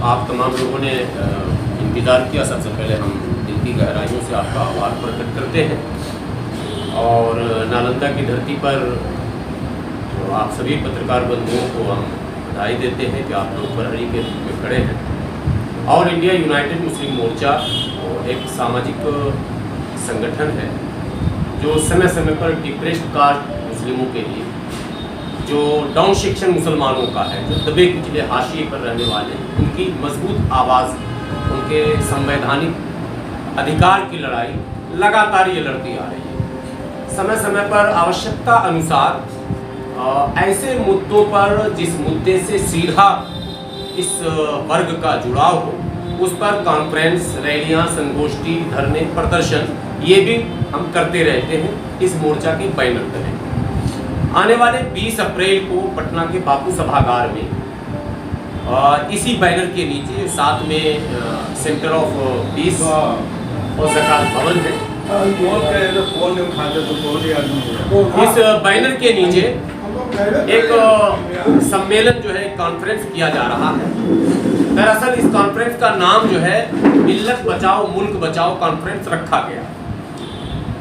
आप तमाम लोगों ने इंतज़ार किया। सबसे पहले हम दिल की गहराइयों से आपका आभार प्रकट करते हैं और नालंदा की धरती पर तो आप सभी पत्रकार बंधुओं को हम बधाई देते हैं कि आप लोग प्रहरी के रूप में खड़े हैं। और इंडिया यूनाइटेड मुस्लिम मोर्चा एक सामाजिक संगठन है जो समय समय पर डिप्रेस्ड कास्ट मुस्लिमों के लिए, जो डाउन सेक्शन मुसलमानों का है, जो दबे कुचले हाशिए पर रहने वाले, उनकी मजबूत आवाज़, उनके संवैधानिक अधिकार की लड़ाई लगातार ये लड़ती आ रही है। समय समय पर आवश्यकता अनुसार ऐसे मुद्दों पर जिस मुद्दे से सीधा इस वर्ग का जुड़ाव हो, उस पर कॉन्फ्रेंस, रैलियां, संगोष्ठी, धरने, प्रदर्शन ये भी हम करते रहते हैं इस मोर्चा के बैनर तले। आने वाले 20 अप्रैल को पटना के बापू सभागार में इसी बैनर के नीचे साथ में सेंटर ऑफ पीस और ज़कात भवन है। इस बैनर के नीचे एक सम्मेलन जो है, कॉन्फ्रेंस किया जा रहा है। दरअसल इस कॉन्फ्रेंस का नाम जो है मिल्लत बचाओ मुल्क बचाओ कॉन्फ्रेंस रखा गया।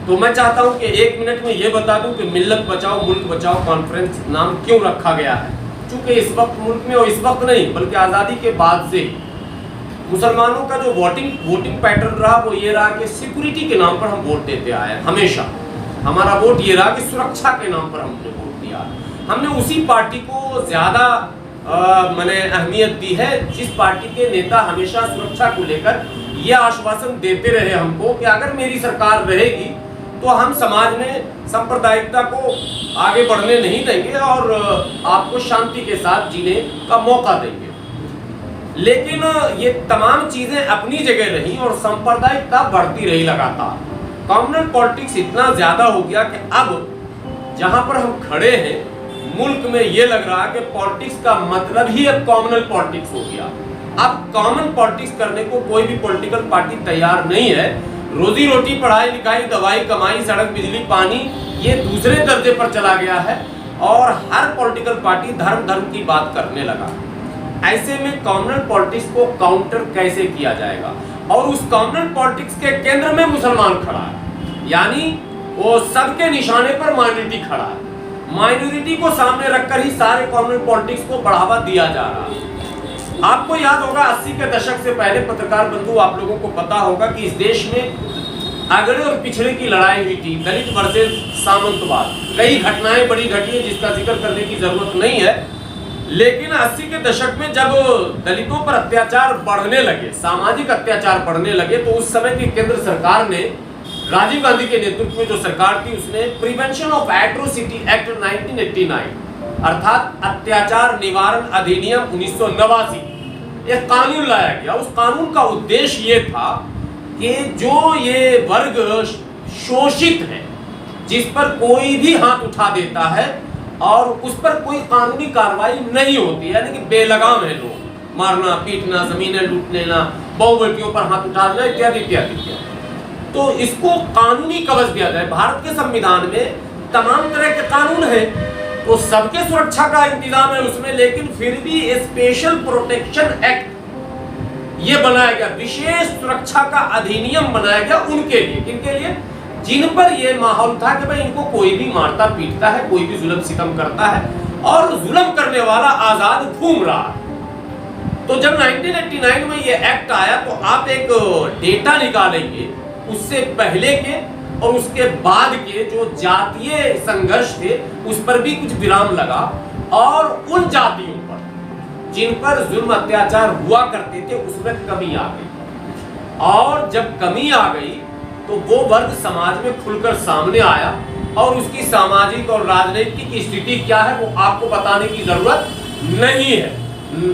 तो मैं चाहता हूं कि 1 मिनट में ये बता दूं कि मिल्लत बचाओ मुल्क बचाओ कॉन्फ्रेंस नाम क्यों रखा गया है। क्योंकि इस वक्त मुल्क में, और इस वक्त नहीं बल्कि आज़ादी के बाद से मुसलमानों का जो वोटिंग पैटर्न रहा वो ये रहा कि सिक्योरिटी के नाम पर हम वोट देते आए। हमेशा हमारा वोट ये रहा कि सुरक्षा के नाम पर हमने वोट दिया। हमने उसी पार्टी को ज़्यादा मैंने अहमियत दी है जिस पार्टी के नेता हमेशा सुरक्षा को लेकर यह आश्वासन देते रहे हमको कि अगर मेरी सरकार रहेगी तो हम समाज में सांप्रदायिकता को आगे बढ़ने नहीं देंगे और आपको शांति के साथ जीने का मौका देंगे। लेकिन ये तमाम चीजें अपनी जगह रही और सांप्रदायिकता बढ़ती रही लगातार। कम्युनल पॉलिटिक्स इतना ज्यादा हो गया कि अब जहां पर हम खड़े हैं मुल्क में ये लग रहा है कि पॉलिटिक्स का मतलब ही अब कम्युनल पॉलिटिक्स हो गया। अब कॉमन पॉलिटिक्स करने को कोई भी पॉलिटिकल पार्टी तैयार नहीं है। रोजी रोटी, पढ़ाई लिखाई, दवाई कमाई, सड़क बिजली पानी ये दूसरे दर्जे पर चला गया है और हर पॉलिटिकल पार्टी धर्म की बात करने लगा। ऐसे में कम्युनल पॉलिटिक्स को काउंटर कैसे किया जाएगा? और उस कम्युनल पॉलिटिक्स के केंद्र में मुसलमान खड़ा है, यानी वो सबके निशाने पर माइनॉरिटी खड़ा है। माइनॉरिटी को सामने रखकर ही सारे कम्युनल पॉलिटिक्स को बढ़ावा दिया जा रहा है। आपको याद होगा 80 के दशक से पहले, पत्रकार बंधु आप लोगों को पता होगा कि इस देश में अगड़े और पिछड़े की लड़ाई हुई थी, दलित वर्सेस सामंतवाद। कई घटनाएं बड़ी घटी है जिसका जिक्र करने की जरूरत नहीं है। लेकिन 80 के दशक में जब दलितों पर अत्याचार बढ़ने लगे, सामाजिक अत्याचार बढ़ने लगे, तो उस समय की केंद्र सरकार ने, राजीव गांधी के नेतृत्व में जो सरकार थी, उसने प्रिवेंशन ऑफ एट्रोसिटी एक्ट 1989 अर्थात अत्याचार निवारण अधिनियम 1989 एक कानून लाया गया। उस कानून का उद्देश्य ये था कि जो ये वर्ग शोषित है, जिस पर कोई भी हाथ उठा देता है और उस पर कोई कानूनी कार्रवाई नहीं होती, यानी कि बेलगाम है लोग, मारना पीटना, जमीनें लूट लेना, बहु बेटियों पर हाथ उठा देना इत्यादि इत्यादि इत्यादि, तो इसको कानूनी कवच दिया जाए। भारत के संविधान में तमाम तरह के कानून है, तो सबके सुरक्षा का इंतजाम है उसमें, लेकिन फिर भी स्पेशल प्रोटेक्शन एक्ट ये बनाया गया, विशेष सुरक्षा का अधिनियम बनाया गया उनके लिए। किनके लिए? जिन पर ये माहौल था कि भाई इनको कोई भी मारता पीटता है, कोई भी जुल्म सितम करता है और जुल्म करने वाला आजाद घूम रहा है। तो जब 1989 में ये एक्ट आया तो आप एक डेटा निकालेंगे उससे पहले के और उसके बाद के जो जातीय संघर्ष थे उस पर भी कुछ विराम लगा और उन जातियों पर जिन पर जुल्म अत्याचार हुआ करते थे उसमें कमी आ गई। और जब कमी आ गई तो वो वर्ग समाज में खुलकर सामने आया और उसकी सामाजिक और राजनीतिक स्थिति क्या है वो आपको बताने की जरूरत नहीं है।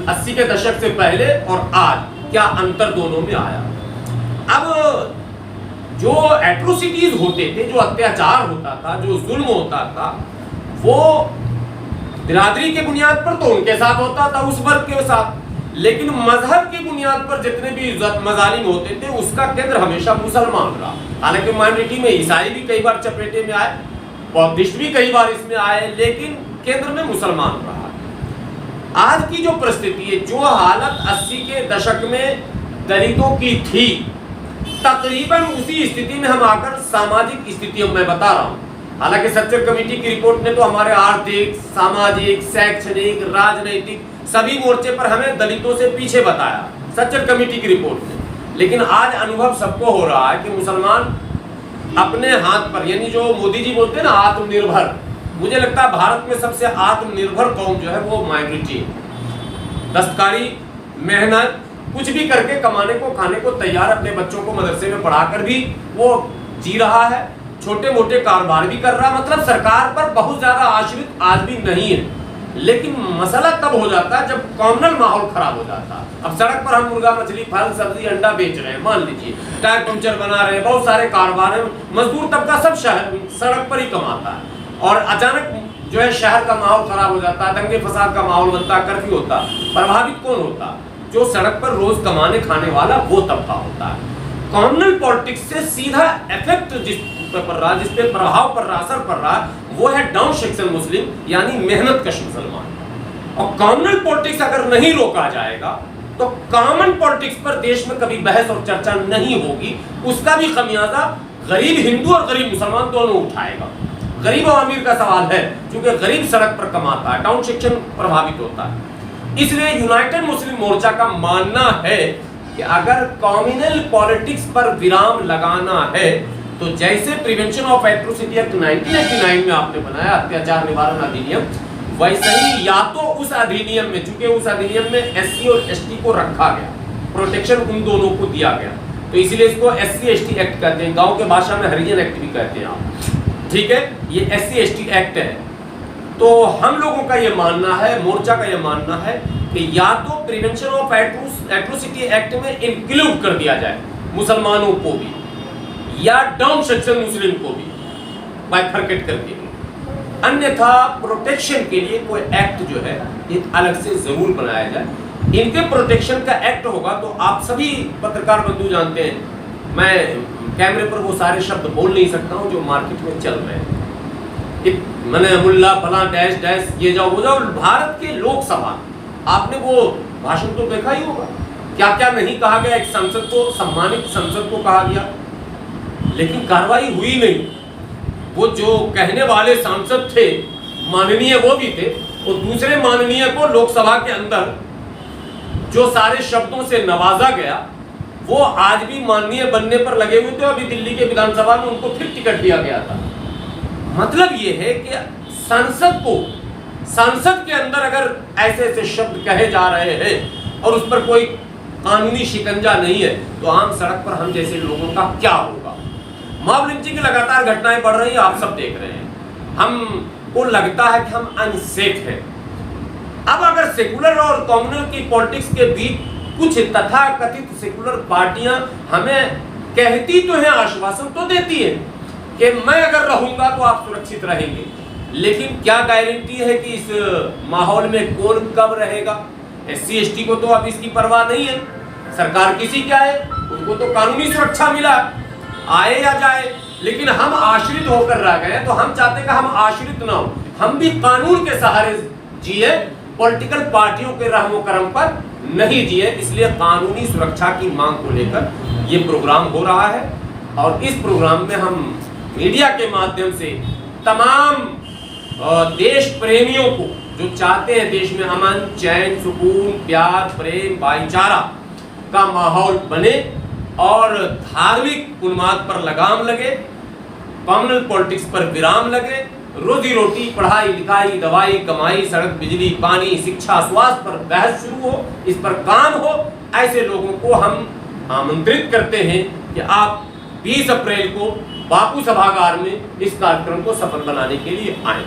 80 के दशक से पहले और आज क्या अंतर दोनों में आया। अब जो एट्रोसिटीज होते थे, जो अत्याचार होता था, जो जुल्म होता था, वो बिरादरी के बुनियाद पर तो उनके साथ होता था, उस वर्ग के साथ, लेकिन मजहब की बुनियाद पर जितने भी मजालिम होते थे उसका केंद्र हमेशा मुसलमान रहा। हालांकि माइनॉरिटी में ईसाई भी कई बार चपेटे में आए, बौद्धिस्ट भी कई बार इसमें आए, लेकिन केंद्र में मुसलमान रहा। आज की जो परिस्थिति है, जो हालत 80 के दशक में दलितों की थी, तकरीबन उसी स्थिति में हम आकर सामाजिक स्थितियों में बता रहा हूँ। हालांकि सच्चर कमेटी की रिपोर्ट ने तो हमारे आर्थिक, सामाजिक, शैक्षणिक, राजनीतिक सभी मोर्चे पर हमें दलितों से पीछे बताया, सच्चर कमेटी की रिपोर्ट ने। लेकिन आज अनुभव सबको हो रहा है कि मुसलमान अपने हाथ पर, यानी जो मोदी जी बोलते हैं ना आत्मनिर्भर, मुझे लगता है भारत में सबसे आत्मनिर्भर कौम जो है वो माइनॉरिटी है। दस्तकारी, मेहनत, कुछ भी करके कमाने को, खाने को तैयार, अपने बच्चों को मदरसे में पढ़ाकर भी वो जी रहा है, छोटे मोटे कारोबार भी कर रहा है, मतलब सरकार पर बहुत ज्यादा आश्रित आज भी नहीं है। लेकिन मसला तब हो जाता है जब कॉमनल माहौल खराब हो जाता है। अब सड़क पर हम मुर्गा, मछली, फल, सब्जी, अंडा बेच रहे हैं, मान लीजिए टायर पंचर बना रहे हैं, बहुत सारे कारोबार हैं, मजदूर तबका सब शहर सड़क पर ही कमाता है, और अचानक जो है शहर का माहौल खराब हो जाता है, दंगे फसाद का माहौल बनता है, कर्फ्यू होता है। प्रभावित कौन होता? जो सड़क पर रोज कमाने खाने वाला वो तबका होता है। कॉमनल पॉलिटिक्स से सीधा इफेक्ट जिस पर रहा, जिस पे प्रभाव पड़ रहा, असर पड़ रहा, वो है डाउन सेक्शन मुस्लिम, यानी मेहनत कश मुसलमान। और कॉमनल पॉलिटिक्स अगर नहीं रोका जाएगा तो कॉमन पॉलिटिक्स पर देश में कभी बहस और चर्चा नहीं होगी। उसका भी खमियाजा गरीब हिंदू और गरीब मुसलमान दोनों उठाएगा। गरीब और अमीर का सवाल है, क्योंकि गरीब सड़क पर कमाता है, डाउन सेक्शन प्रभावित होता है। इसलिए यूनाइटेड मुस्लिम मोर्चा का मानना है कि अगर कॉम्युनल पॉलिटिक्स पर विराम लगाना है तो जैसे प्रिवेंशन ऑफ एट्रोसिटी एक्ट 1989 में आपने बनाया, अत्याचार निवारण अधिनियम, वैसे ही या तो उस अधिनियम में, चूंकि उस अधिनियम में एससी और एसटी को रखा गया, प्रोटेक्शन उन दोनों को दिया गया, तो इसलिए इसको एससी एसटी एक्ट कहते हैं, गांव के भाषा में हरिजन एक्ट भी कहते हैं आप, ठीक है। ये एससी एसटी एक्ट है। तो हम लोगों का ये मानना है, मोर्चा का ये मानना है कि या तो प्रिवेंशन ऑफ एट्रोसिटी एक्ट में इंक्लूड कर दिया जाए मुसलमानों को भी, या डाउन सेक्शन मुस्लिम को भी बाइफरकेट करके, अन्यथा प्रोटेक्शन के लिए कोई एक्ट जो है एक अलग से जरूर बनाया जाए। इनके प्रोटेक्शन का एक्ट होगा तो आप सभी पत्रकार बंधु जानते हैं, मैं कैमरे पर वो सारे शब्द बोल नहीं सकता हूँ जो मार्केट में चल रहे हैं, मैंने मुल्ला फला डैश डैश ये जाओ वो जाओ। भारत के लोकसभा, आपने वो भाषण तो देखा ही होगा, क्या क्या नहीं कहा गया, एक संसद को, सम्मानित संसद को कहा गया, लेकिन कार्रवाई हुई नहीं। वो जो कहने वाले सांसद थे, माननीय वो भी थे, और दूसरे माननीय को लोकसभा के अंदर जो सारे शब्दों से नवाजा गया, वो आज भी माननीय बनने पर लगे हुए थे। अभी दिल्ली के विधानसभा में उनको फिर टिकट दिया गया था। मतलब ये है कि संसद के अंदर अगर ऐसे ऐसे शब्द कहे जा रहे हैं और उस पर कोई कानूनी शिकंजा नहीं है, तो आम सड़क पर हम जैसे लोगों का क्या होगा। मॉब लिंचिंग की लगातार घटनाएं बढ़ रही है, आप सब देख रहे हैं। हमको लगता है कि हम अनसेफ हैं। अब अगर सेकुलर और कम्युनल की पॉलिटिक्स के बीच कुछ तथाकथित सेकुलर पार्टियां हमें कहती तो हैं, आश्वासन तो देती है कि मैं अगर रहूंगा तो आप सुरक्षित रहेंगे, लेकिन क्या गारंटी है कि इस माहौल में कौन कब रहेगा। एससी एसटी को तो अब इसकी परवाह नहीं है, सरकार किसी क्या है, उनको तो कानूनी सुरक्षा मिला, आए या जाए। लेकिन हम आश्रित होकर रह गए, तो हम चाहते हैं कि हम आश्रित ना हो, हम भी कानून के सहारे जिए, पॉलिटिकल पार्टियों के रहमो करम पर नहीं जिए। इसलिए कानूनी सुरक्षा की मांग को लेकर ये प्रोग्राम हो रहा है, और इस प्रोग्राम में हम मीडिया के माध्यम से तमाम देश प्रेमियों को, जो चाहते हैं देश में अमन, चैन, सुकून, प्यार, प्रेम, भाईचारा का माहौल बने और धार्मिक उन्माद पर लगाम लगे, कम्युनल पॉलिटिक्स पर विराम लगे, रोजी रोटी, पढ़ाई लिखाई, दवाई कमाई, सड़क, बिजली, पानी, शिक्षा, स्वास्थ्य पर बहस शुरू हो, इस पर काम हो। ऐसे लोगों को हम आमंत्रित करते हैं कि आप 20 अप्रैल को बापू सभागार में इस कार्यक्रम को सफल बनाने के लिए आए।